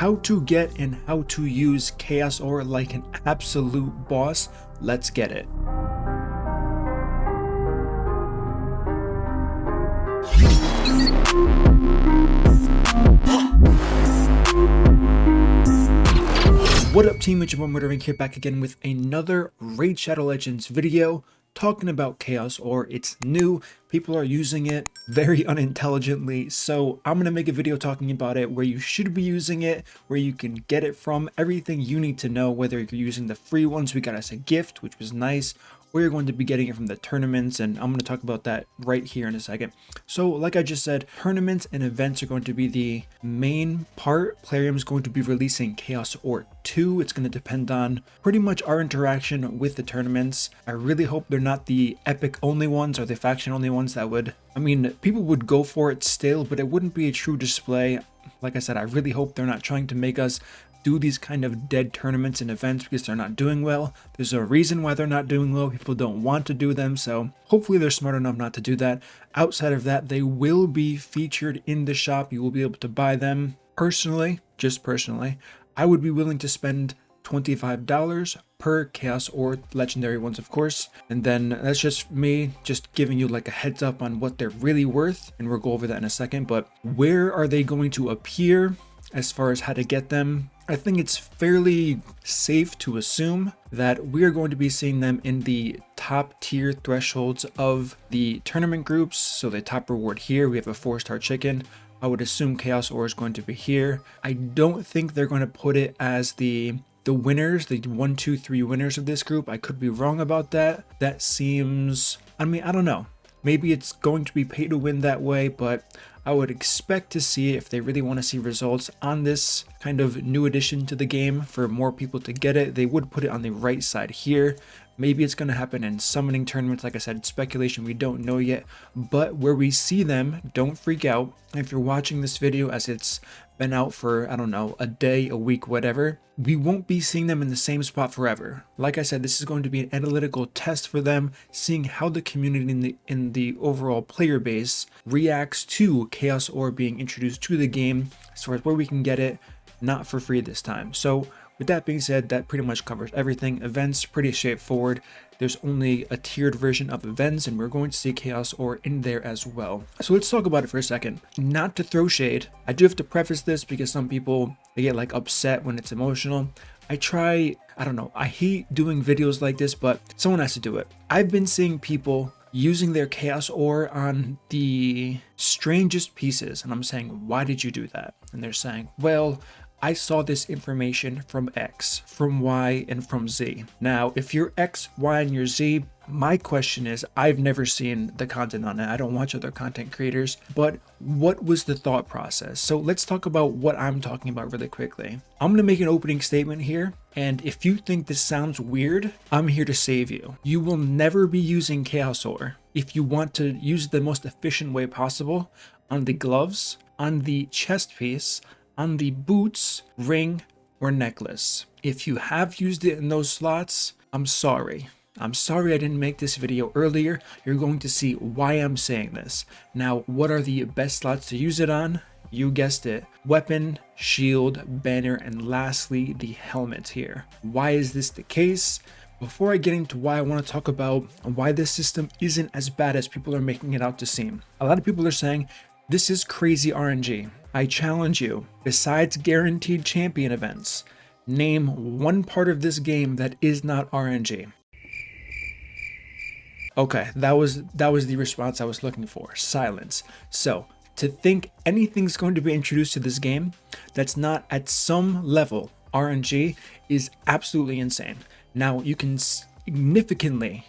how to get and how to use Chaos Ore like an absolute boss. Let's get it. What up team, it's your boy MurderInc here, back again with another Raid Shadow Legends video talking about Chaos Ore. It's new, people are using it very unintelligently, so I'm going to make a video talking about it, where you should be using it, where you can get it from, everything you need to know, whether you're using the free ones we got as a gift, which was nice, or you're going to be getting it from the tournaments, and I'm going to talk about that right here in a second. So like I just said, tournaments and events are going to be the main part. Plarium is going to be releasing Chaos Ore 2. It's going to depend on pretty much our interaction with the tournaments. I really hope they're not the epic only ones or the faction only ones. That would, I mean, people would go for it still, but it wouldn't be a true display. Like I said, I really hope they're not trying to make us do these kind of dead tournaments and events because they're not doing well. There's a reason why they're not doing well. People don't want to do them, so hopefully they're smart enough not to do that. Outside of that, they will be featured in the shop. You will be able to buy them. Personally, just personally, I would be willing to spend $25 per Chaos Ore, legendary ones of course, and then that's just me just giving you like a heads up on what they're really worth, and we'll go over that in a second. But where are they going to appear as far as how to get them? I think it's fairly safe to assume that we are going to be seeing them in the top tier thresholds of the tournament groups. So the top reward here, we have a 4-star chicken. I would assume Chaos Ore is going to be here. I don't think they're going to put it as the winners, the 1, 2, 3 winners of this group. I could be wrong about that. That seems, I mean, I don't know. Maybe it's going to be pay to win that way, but I would expect to see, if they really want to see results on this kind of new addition to the game for more people to get it, they would put it on the right side here. Maybe it's going to happen in summoning tournaments. Like I said, it's speculation, we don't know yet, but where we see them, don't freak out. If you're watching this video as it's been out for, I don't know, a day, a week, whatever, we won't be seeing them in the same spot forever. Like I said, this is going to be an analytical test for them, seeing how the community in the overall player base reacts to Chaos Ore being introduced to the game, as far as where we can get it, not for free this time. So with that being said, that pretty much covers everything. Events, pretty straightforward. There's only a tiered version of events, and we're going to see Chaos Ore in there as well. So let's talk about it for a second. Not to throw shade, I do have to preface this because some people, they get like upset when it's emotional. I don't know, I hate doing videos like this, but someone has to do it. I've been seeing people using their Chaos Ore on the strangest pieces, and I'm saying, why did you do that? And they're saying, well, I saw this information from X, from Y, and from Z. Now, if you're X, Y, and you're Z, my question is, I've never seen the content on it. I don't watch other content creators, but what was the thought process? So let's talk about what I'm talking about really quickly. I'm going to make an opening statement here, and if you think this sounds weird, I'm here to save you. You will never be using Chaos Ore if you want to use the most efficient way possible on the gloves, on the chest piece, on the boots, ring, or necklace. If you have used it in those slots, I'm sorry. I'm sorry I didn't make this video earlier. You're going to see why I'm saying this. Now, what are the best slots to use it on? You guessed it. Weapon, shield, banner, and lastly, the helmet here. Why is this the case? Before I get into why, I want to talk about why this system isn't as bad as people are making it out to seem. A lot of people are saying, this is crazy RNG. I challenge you, besides guaranteed champion events, name one part of this game that is not RNG. Okay, that was the response I was looking for. Silence. So, to think anything's going to be introduced to this game that's not at some level RNG is absolutely insane. Now, you can significantly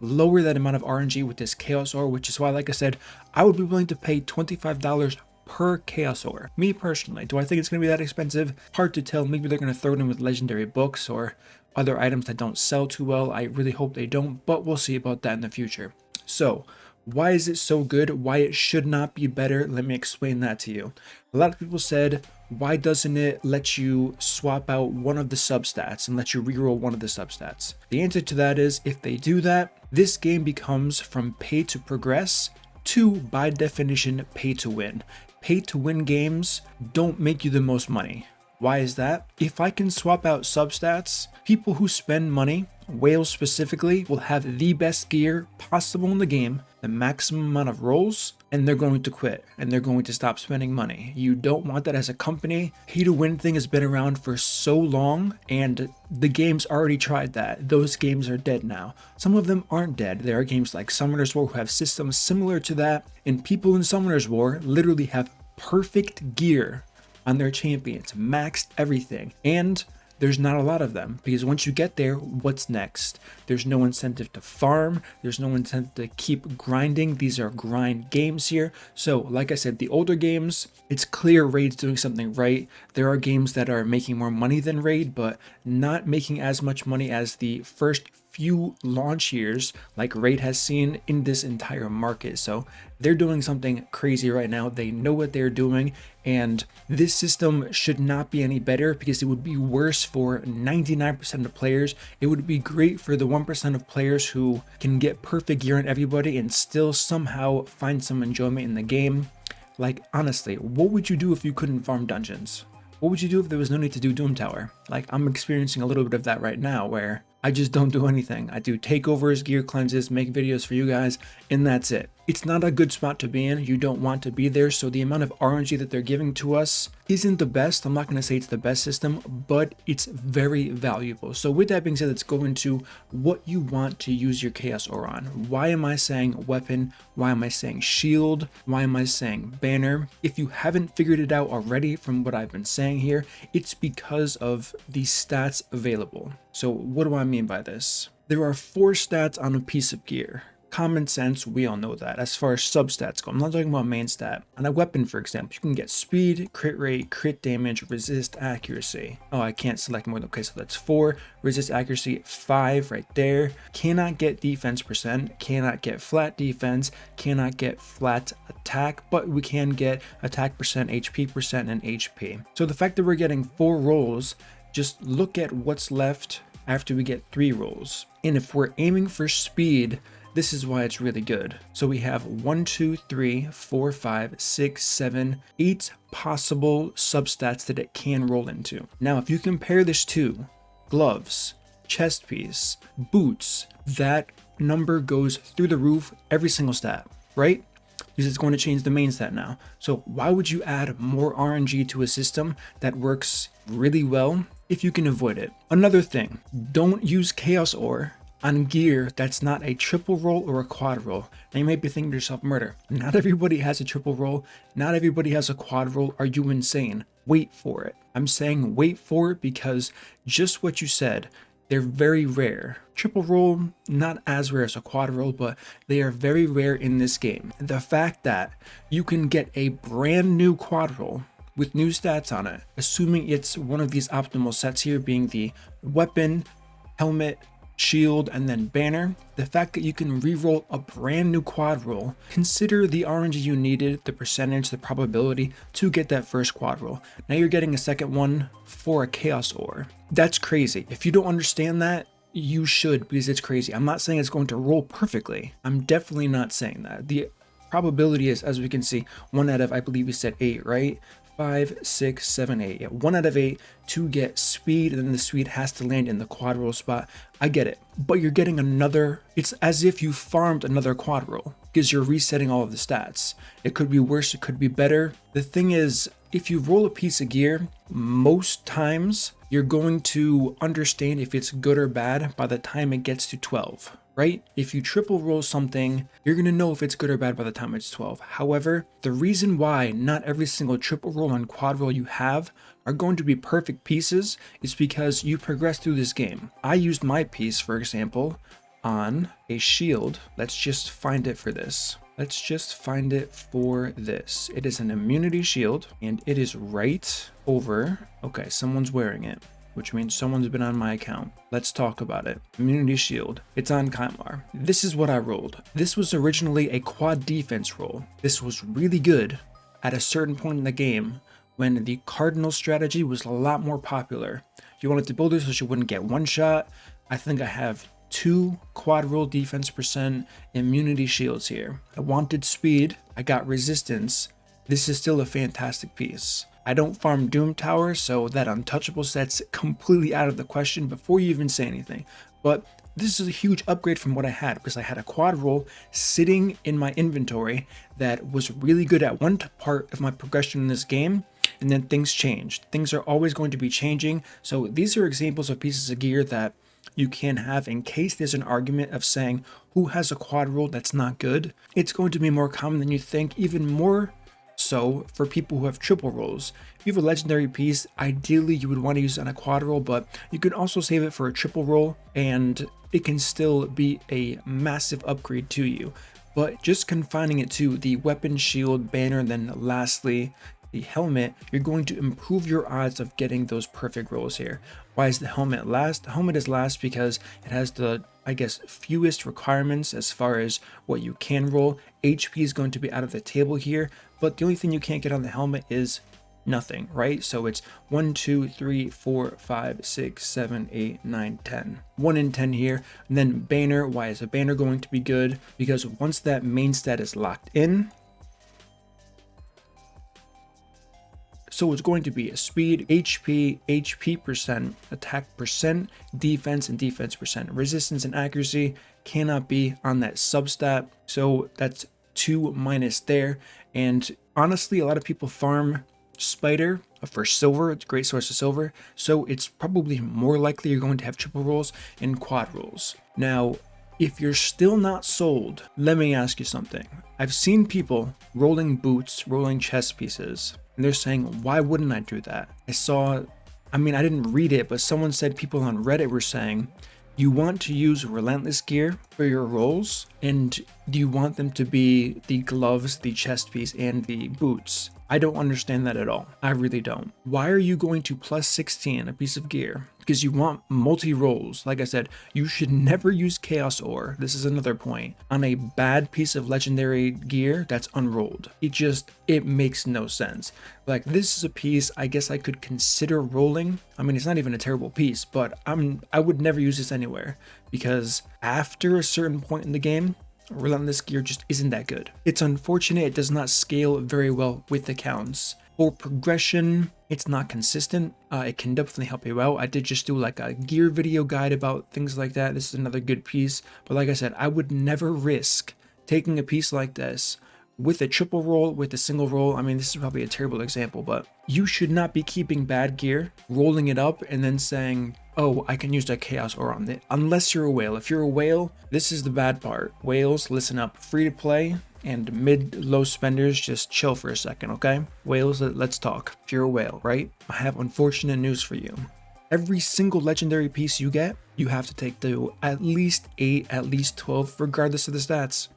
lower that amount of RNG with this Chaos Ore, which is why, like I said, I would be willing to pay $25 per Chaos Ore. Me personally, do I think it's going to be that expensive? Hard to tell. Maybe they're going to throw it in with legendary books or other items that don't sell too well. I really hope they don't, but we'll see about that in the future. So why is it so good? Why it should not be better? Let me explain that to you. A lot of people said, why doesn't it let you swap out one of the substats and let you reroll one of the substats? The answer to that is, if they do that, this game becomes from pay to progress to, by definition, pay to win. pay to win games don't make you the most money. Why is that? If I can swap out substats, people who spend money, whales specifically, will have the best gear possible in the game, the maximum amount of rolls, and they're going to quit and they're going to stop spending money. You don't want that as a company. Pay to win thing has been around for so long and the game's already tried that. Those games are dead now. Some of them aren't dead. There are games like Summoner's War who have systems similar to that, and people in Summoner's War literally have perfect gear on their champions, maxed everything, and there's not a lot of them because once you get there, what's next? There's no incentive to farm, there's no incentive to keep grinding. These are grind games here. So like I said, the older games, it's clear Raid's doing something right. There are games that are making more money than Raid, but not making as much money as the first few launch years like Raid has seen in this entire market. So they're doing something crazy right now. They know what they're doing, and this system should not be any better because it would be worse for 99% of players. It would be great for the 1% of players who can get perfect gear on everybody and still somehow find some enjoyment in the game. Like honestly, what would you do if you couldn't farm dungeons? What would you do if there was no need to do Doom Tower? Like I'm experiencing a little bit of that right now where I just don't do anything. I do takeovers, gear cleanses, make videos for you guys, and that's it. It's not a good spot to be in. You don't want to be there. So the amount of RNG that they're giving to us isn't the best. I'm not going to say it's the best system, but it's very valuable. So with that being said, let's go into what you want to use your Chaos Ore on. Why am I saying weapon? Why am I saying shield? Why am I saying banner? If you haven't figured it out already from what I've been saying here, it's because of the stats available. So what do I mean by this? There are 4 stats on a piece of gear. Common sense, we all know that. As far as substats go, I'm not talking about main stat. On a weapon, for example, you can get speed, crit rate, crit damage, resist, accuracy. Oh, I can't select more than, okay, so that's 4. Resist, accuracy, 5 right there. Cannot get defense percent, cannot get flat defense, cannot get flat attack, but we can get attack percent, HP percent, and HP. So the fact that we're getting 4 rolls, just look at what's left after we get 3 rolls. And if we're aiming for speed, this is why it's really good. So we have 1, 2, 3, 4, 5, 6, 7, 8 possible substats that it can roll into. Now, if you compare this to gloves, chest piece, boots, that number goes through the roof every single stat, right? Because it's going to change the main stat now. So why would you add more RNG to a system that works really well if you can avoid it? Another thing, don't use Chaos Ore on gear that's not a triple roll or a quad roll. Now you might be thinking to yourself, Murder, not everybody has a triple roll, not everybody has a quad roll. Are you insane? Wait for it. I'm saying wait for it because just what you said, they're very rare. Triple roll, not as rare as a quad roll, but they are very rare in this game. The fact that you can get a brand new quad roll with new stats on it, assuming it's one of these optimal sets here being the weapon, helmet, shield, and then banner, the fact that you can reroll a brand new quad roll, consider the RNG you needed, the percentage, the probability to get that first quad roll. Now you're getting a second one for a Chaos Ore. That's crazy. If you don't understand that, you should, because it's crazy. I'm not saying it's going to roll perfectly. I'm definitely not saying that. The probability is, as we can see, 1 out of, I believe we said 8, right? 5, 6, 7, 8. Yeah, 1 out of 8 to get speed, and then the speed has to land in the quad roll spot. I get it, but you're getting another, it's as if you farmed another quad roll because you're resetting all of the stats. It could be worse, it could be better. The thing is, if you roll a piece of gear, most times you're going to understand if it's good or bad by the time it gets to 12. Right? If you triple roll something, you're going to know if it's good or bad by the time it's 12. However, the reason why not every single triple roll and quad roll you have are going to be perfect pieces is because you progress through this game. I used my piece, for example, on a shield. Let's just find it for this. Let's just find it for this. It is an immunity shield, and it is right over. Okay, someone's wearing it, which means someone's been on my account. Let's talk about it. Immunity shield. It's on Kaimar. This is what I rolled. This was originally a quad defense roll. This was really good at a certain point in the game when the cardinal strategy was a lot more popular. You wanted to build it so you wouldn't get one shot. I think I have 2 quad roll defense percent immunity shields here. I wanted speed. I got resistance. this is still a fantastic piece. I don't farm Doom Tower, so that untouchable set's completely out of the question before you even say anything. But this is a huge upgrade from what I had, because I had a quad roll sitting in my inventory that was really good at one part of my progression in this game, and then things changed. Things are always going to be changing, so these are examples of pieces of gear that you can have in case there's an argument of saying who has a quad roll that's not good. It's going to be more common than you think, even more so for people who have triple rolls. If you have a legendary piece, ideally you would want to use it on a quad roll, but you can also save it for a triple roll and it can still be a massive upgrade to you. But just confining it to the weapon, shield, banner, and then lastly the helmet, you're going to improve your odds of getting those perfect rolls here. Why is the helmet last? The helmet is last because it has the, I guess, fewest requirements as far as what you can roll. HP is going to be out of the table here, but the only thing you can't get on the helmet is nothing, right? So it's 1, 2, 3, 4, 5, 6, 7, 8, 9, 10. 1 in 10 here. And then banner. Why is a banner going to be good? Because once that main stat is locked in, so it's going to be a speed, HP, HP percent, attack percent, defense, and defense percent. Resistance and accuracy cannot be on that substat, so that's 2 minus there. And honestly, a lot of people farm Spider for silver. It's a great source of silver, so it's probably more likely you're going to have triple rolls and quad rolls. Now, if you're still not sold, let me ask you something. I've seen people rolling boots, rolling chest pieces, and they're saying, why wouldn't I do that? I didn't read it, but someone said people on Reddit were saying, you want to use relentless gear for your rolls, and you want them to be the gloves, the chest piece, and the boots. I don't understand that at all. I really don't. Why are you going to plus 16 a piece of gear? Because you want multi-rolls. Like I said, you should never use Chaos Ore. This is another point. On a bad piece of legendary gear that's unrolled. It makes no sense. Like, this is a piece I guess I could consider rolling. I mean, it's not even a terrible piece, but I would never use this anywhere. Because after a certain point in the game, relentless gear just isn't that good. It's unfortunate it does not scale very well with accounts. For progression, it's not consistent. It can definitely help you out. I did just do like a gear video guide about things like that. This is another good piece. But like I said, I would never risk taking a piece like this with a triple roll, with a single roll. I mean, this is probably a terrible example, but you should not be keeping bad gear, rolling it up, and then saying, oh, I can use that Chaos Ore on it. Unless you're a whale. If you're a whale, this is the bad part. Whales, listen up. Free to play and mid-low spenders, just chill for a second, okay? Whales, let's talk. If you're a whale, right? I have unfortunate news for you. Every single legendary piece you get, you have to take to at least 8, at least 12, regardless of the stats.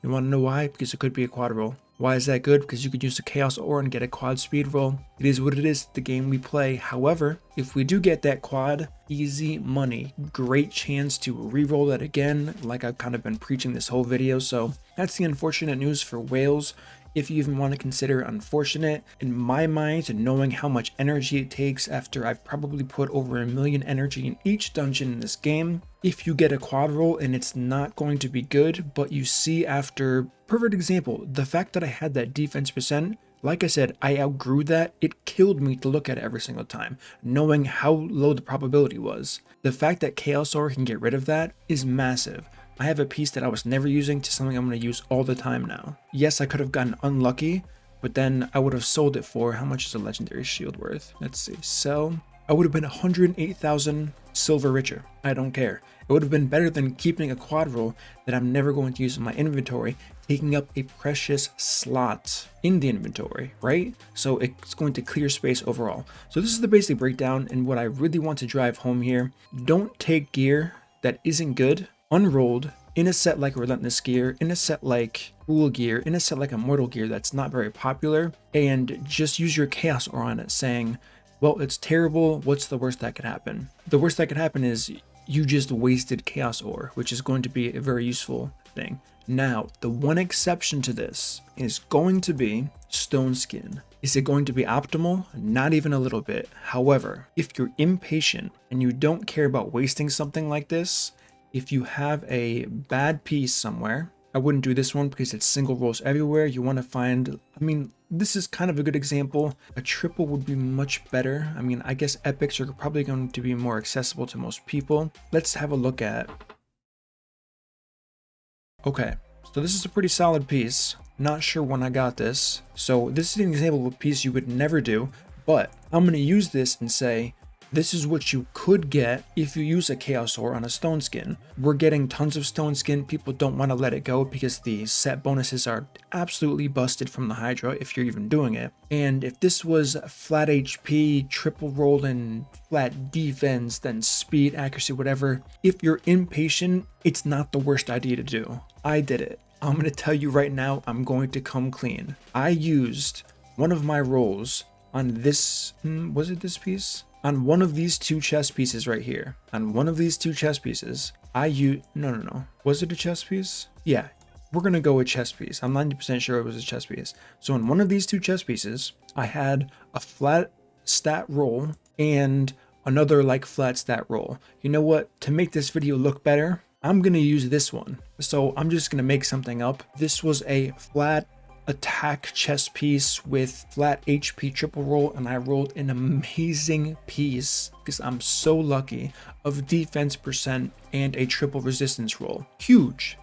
You want to know why? Because it could be a quad roll. Why is that good? Because you could use the Chaos Ore and get a quad speed roll. It is what it is, the game we play. However, if we do get that quad, easy money. Great chance to re-roll that again, like I've kind of been preaching this whole video. So that's the unfortunate news for whales. If you even want to consider unfortunate, in my mind, knowing how much energy it takes after I've probably put over 1 million energy in each dungeon in this game, if you get a quad roll and it's not going to be good, but you see after, perfect example, the fact that I had that defense percent, like I said, I outgrew that. It killed me to look at it every single time, knowing how low the probability was. The fact that Chaos Ore can get rid of that is massive. I have a piece that I was never using to something I'm going to use all the time now. Yes, I could have gotten unlucky, but then I would have sold it for, how much is a legendary shield worth? Let's see, sell. I would have been 108,000 silver richer. I don't care. It would have been better than keeping a quad roll that I'm never going to use in my inventory, taking up a precious slot in the inventory, right? So it's going to clear space overall. So this is the basic breakdown, and what I really want to drive home here. Don't take gear that isn't good unrolled in a set like Relentless Gear, in a set like Cruel Gear, in a set like Immortal Gear that's not very popular, and just use your Chaos Ore on it, saying, well, it's terrible, what's the worst that could happen? The worst that could happen is you just wasted Chaos Ore, which is going to be a very useful thing. Now, the one exception to this is going to be Stone Skin. Is it going to be optimal? Not even a little bit. However, if you're impatient and you don't care about wasting something like this, if you have a bad piece somewhere I wouldn't do this one because it's single rolls everywhere. You want to find, I mean, this is kind of a good example. A triple would be much better. I mean, I guess epics are probably going to be more accessible to most people. Let's have a look at. Okay, so this is a pretty solid piece. Not sure when I got this. So this is an example of a piece you would never do, but I'm going to use this and say, this is what you could get if you use a Chaos Ore on a stone skin. We're getting tons of stone skin. People don't want to let it go because the set bonuses are absolutely busted from the Hydra if you're even doing it. And if this was flat HP, triple roll, and flat defense, then speed, accuracy, whatever, if you're impatient, it's not the worst idea to do. I did it. I'm going to tell you right now, I'm going to come clean. I used one of my rolls on this, was it this piece? On one of these two chess pieces right here. On one of these two chess pieces, I used, no. Was it a chess piece? Yeah, we're gonna go with chess piece. I'm 90% sure it was a chess piece. So on one of these two chess pieces, I had a flat stat roll and another like flat stat roll. You know what? To make this video look better, I'm gonna use this one. So I'm just gonna make something up. This was a flat attack chess piece with flat HP triple roll, and I rolled an amazing piece because I'm so lucky of defense percent and a triple resistance roll. Huge.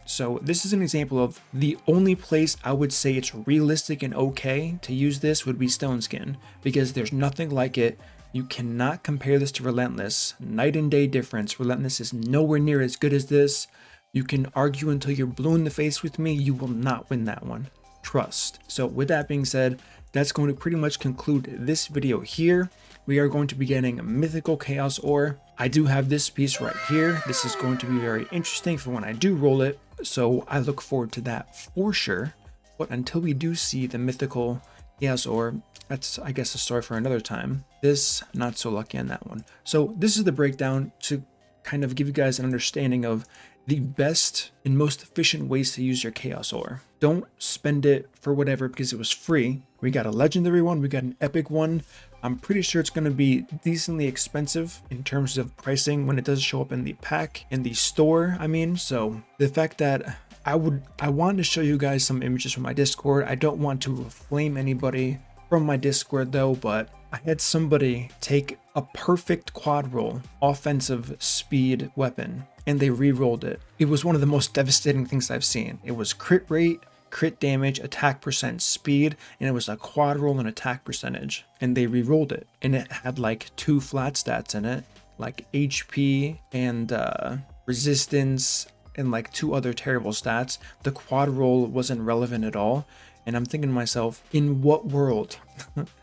So this is an example of the only place I would say it's realistic and okay to use this would be stone skin, because there's nothing like it. You cannot compare this to Relentless. Night and day difference. Relentless is nowhere near as good as this. You can argue until you're blue in the face with me, you will not win that one. Trust. So with that being said, that's going to pretty much conclude this video here. We are going to be getting a mythical Chaos Ore. I do have this piece right here. This is going to be very interesting for when I do roll it. So I look forward to that for sure. But until we do see the mythical Chaos Ore, that's, I guess, a story for another time. This, not so lucky on that one. So this is the breakdown to kind of give you guys an understanding of the best and most efficient ways to use your Chaos Ore. Don't spend it for whatever because it was free. We got a legendary one, we got an epic one. I'm pretty sure it's going to be decently expensive in terms of pricing when it does show up in the pack, in the store, I mean. So the fact that I wanted to show you guys some images from my Discord. I don't want to flame anybody from my Discord though, but I had somebody take a perfect quad roll offensive speed weapon and they re-rolled it. It was one of the most devastating things I've seen. It was crit rate, crit damage, attack percent, speed, and it was a quad roll and attack percentage, and they re-rolled it, and it had like 2 flat stats in it, like HP and resistance and like 2 other terrible stats. The quad roll wasn't relevant at all. And I'm thinking to myself, in what world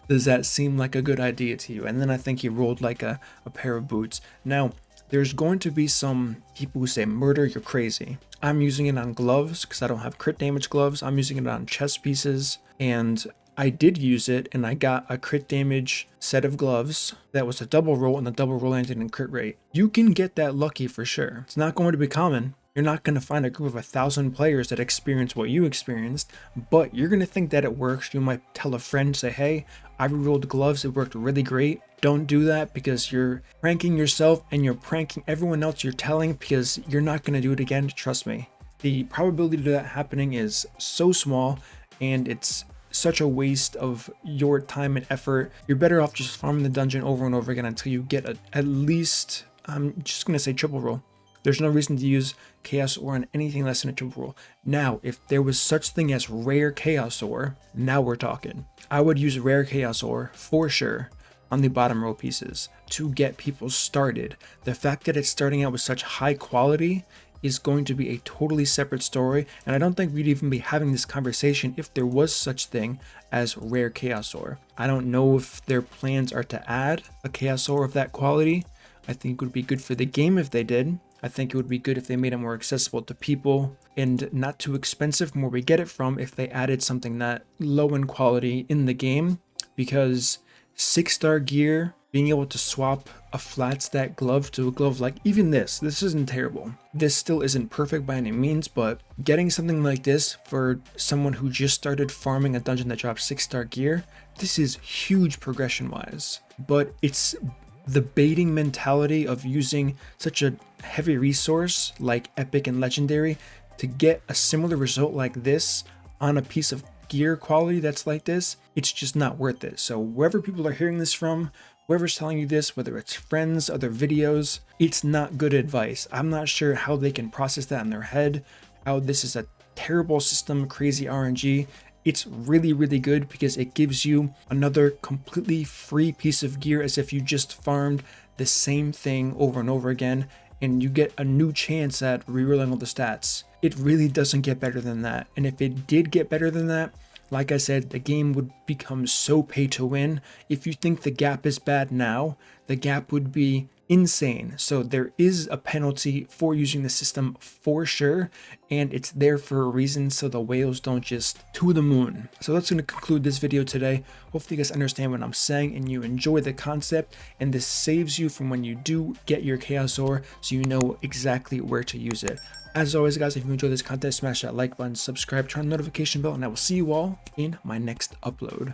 does that seem like a good idea to you? And then I think he rolled like a pair of boots. Now, there's going to be some people who say, Murder, you're crazy. I'm using it on gloves because I don't have crit damage gloves. I'm using it on chess pieces. And I did use it and I got a crit damage set of gloves that was a double roll, and the double roll ended in crit rate. You can get that lucky for sure. It's not going to be common. You're not going to find a group of 1,000 players that experience what you experienced, but you're going to think that it works. You might tell a friend, say, hey, I rerolled gloves, it worked really great. Don't do that because you're pranking yourself and you're pranking everyone else you're telling, because you're not going to do it again. Trust me. The probability of that happening is so small, and it's such a waste of your time and effort. You're better off just farming the dungeon over and over again until you get at least, I'm just going to say triple roll. There's no reason to use Chaos Ore on anything less than a triple roll. Now, if there was such thing as rare Chaos Ore, now we're talking. I would use rare Chaos Ore for sure on the bottom row pieces to get people started. The fact that it's starting out with such high quality is going to be a totally separate story, and I don't think we'd even be having this conversation if there was such thing as rare Chaos Ore. I don't know if their plans are to add a Chaos Ore of that quality. I think it would be good for the game if they did. I think it would be good if they made it more accessible to people and not too expensive from where we get it from if they added something that low in quality in the game, because 6-star gear, being able to swap a flat stat glove to a glove like even this isn't terrible. This still isn't perfect by any means, but getting something like this for someone who just started farming a dungeon that drops 6-star gear, this is huge progression wise. But it's the baiting mentality of using such a heavy resource like epic and legendary to get a similar result like this on a piece of gear quality that's like this, it's just not worth it. So wherever people are hearing this from, whoever's telling you this, whether it's friends, other videos, it's not good advice. I'm not sure how they can process that in their head, how this is a terrible system, crazy RNG. It's really, really good because it gives you another completely free piece of gear, as if you just farmed the same thing over and over again, and you get a new chance at rerolling all the stats. It really doesn't get better than that. And if it did get better than that, like I said, the game would become so pay to win. If you think the gap is bad now, the gap would be insane. So there is a penalty for using the system for sure, and it's there for a reason, so the whales don't just to the moon. So that's going to conclude this video today. Hopefully you guys understand what I'm saying and you enjoy the concept, and this saves you from when you do get your chaos ore, so you know exactly where to use it. As always guys, if you enjoyed this content, smash that like button, subscribe, turn on the notification bell, and I will see you all in my next upload.